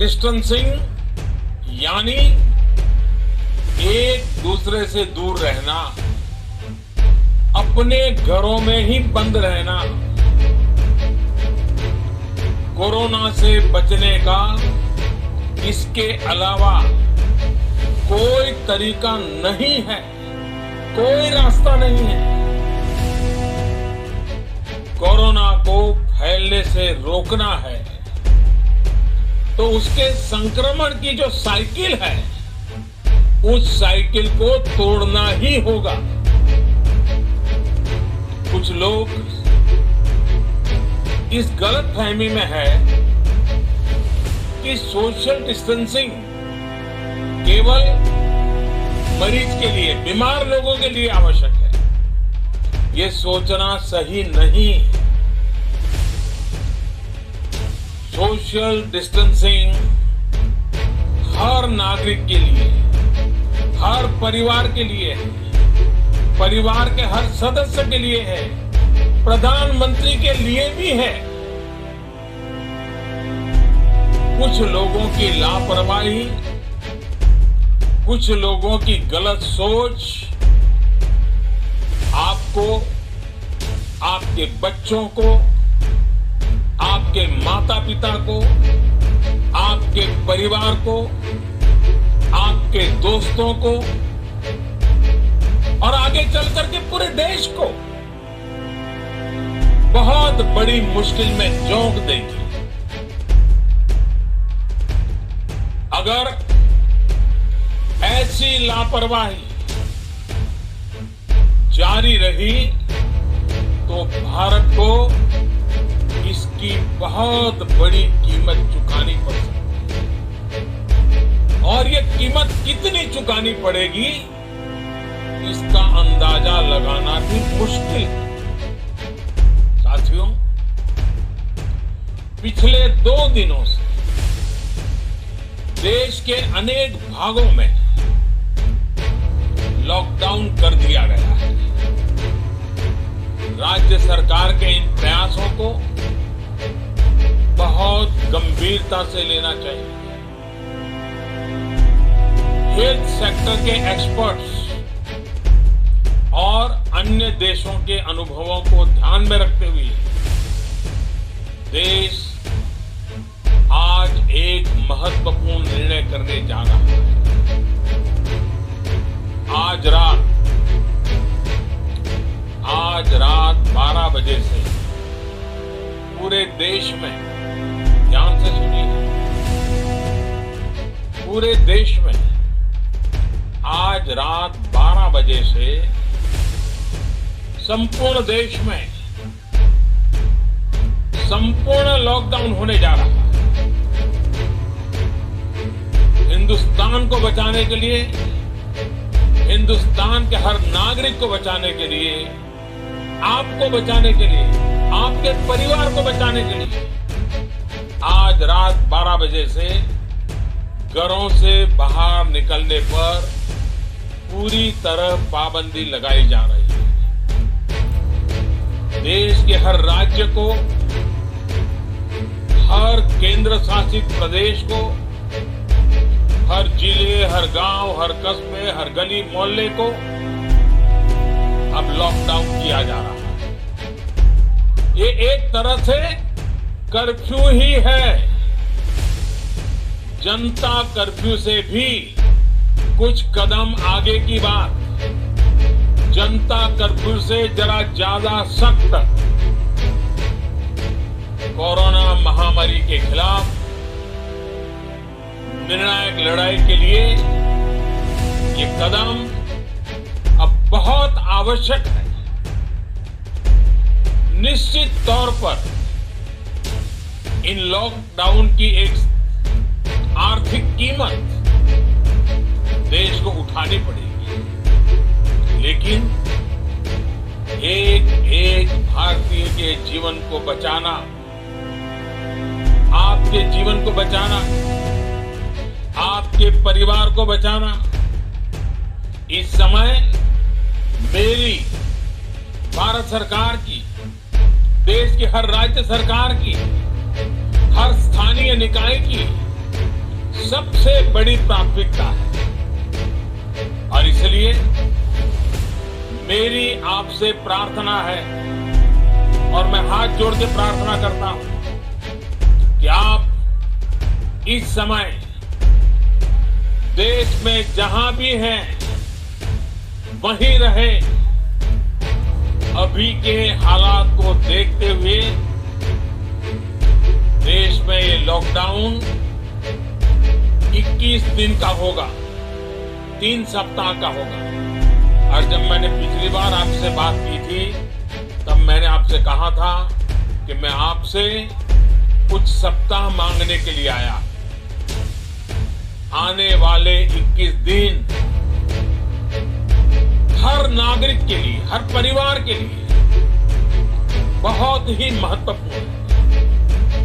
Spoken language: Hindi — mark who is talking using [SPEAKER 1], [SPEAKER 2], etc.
[SPEAKER 1] डिस्टेंसिंग यानी एक दूसरे से दूर रहना, अपने घरों में ही बंद रहना, कोरोना से बचने का इसके अलावा कोई तरीका नहीं है, कोई रास्ता नहीं है। कोरोना को फैलने से रोकना है तो उसके संक्रमण की जो साइकिल है, उस साइकिल को तोड़ना ही होगा। कुछ लोग इस गलतफहमी में है कि सोशल डिस्टेंसिंग केवल मरीज के लिए, बीमार लोगों के लिए आवश्यक है। ये सोचना सही नहीं। सोशल डिस्टेंसिंग हर नागरिक के लिए, हर परिवार के लिए है, परिवार के हर सदस्य के लिए है, प्रधानमंत्री के लिए भी है। कुछ लोगों की लापरवाही, कुछ लोगों की गलत सोच आपको, आपके बच्चों को, आपके माता पिता को, आपके परिवार को, आपके दोस्तों को और आगे चलकर के पूरे देश को बहुत बड़ी मुश्किल में झोंक देगी। अगर ऐसी लापरवाही जारी रही तो भारत को इसकी बहुत बड़ी कीमत चुकानी पड़ सकती है। और ये कीमत कितनी चुकानी पड़ेगी, इसका अंदाजा लगाना भी मुश्किल है। साथियों, पिछले 2 दिनों से देश के अनेक भागों में लॉकडाउन कर दिया गया है। राज्य सरकार के इन प्रयासों को बहुत गंभीरता से लेना चाहिए। हेल्थ सेक्टर के एक्सपर्ट्स और अन्य देशों के अनुभवों को ध्यान में रखते हुए देश आज एक महत्वपूर्ण निर्णय करने जा रहा है। आज रात 12 बजे से पूरे देश में, ध्यान से सुनिए, पूरे देश में आज रात 12 बजे से संपूर्ण देश में संपूर्ण लॉकडाउन होने जा रहा है। हिंदुस्तान को बचाने के लिए, हिंदुस्तान के हर नागरिक को बचाने के लिए, आपको बचाने के लिए, आपके परिवार को बचाने के लिए आज रात 12 बजे से घरों से बाहर निकलने पर पूरी तरह पाबंदी लगाई जा रही है। देश के हर राज्य को, हर केंद्र शासित प्रदेश को, हर जिले, हर गांव, हर कस्बे, हर गली मोहल्ले को अब लॉकडाउन किया जा रहा है। ये एक तरह से कर्फ्यू ही है। जनता कर्फ्यू से भी कुछ कदम आगे की बात। जनता कर्फ्यू से जरा ज्यादा सख्त कोरोना महामारी के खिलाफ निर्णायक लड़ाई के लिए ये कदम अब बहुत आवश्यक है। निश्चित तौर पर इन लॉकडाउन की एक आर्थिक कीमत देश को उठानी पड़ेगी, लेकिन एक एक भारतीय के जीवन को बचाना, आपके जीवन को बचाना, आपके परिवार को बचाना, इस समय मेरी, भारत सरकार की, देश की हर राज्य सरकार की, हर स्थानीय निकाय की सबसे बड़ी प्राथमिकता है और इसलिए मेरी आपसे प्रार्थना है और मैं हाथ जोड़ के प्रार्थना करता हूं कि आप इस समय देश में जहां भी हैं वहीं रहे। अभी के हालात को देखते हुए देश में ये लॉकडाउन 21 दिन का होगा, 3 सप्ताह का होगा। और जब मैंने पिछली बार आपसे बात की थी तब मैंने आपसे कहा था कि मैं आपसे कुछ सप्ताह मांगने के लिए आया। आने वाले 21 दिन हर नागरिक के लिए, हर परिवार के लिए बहुत ही महत्वपूर्ण है।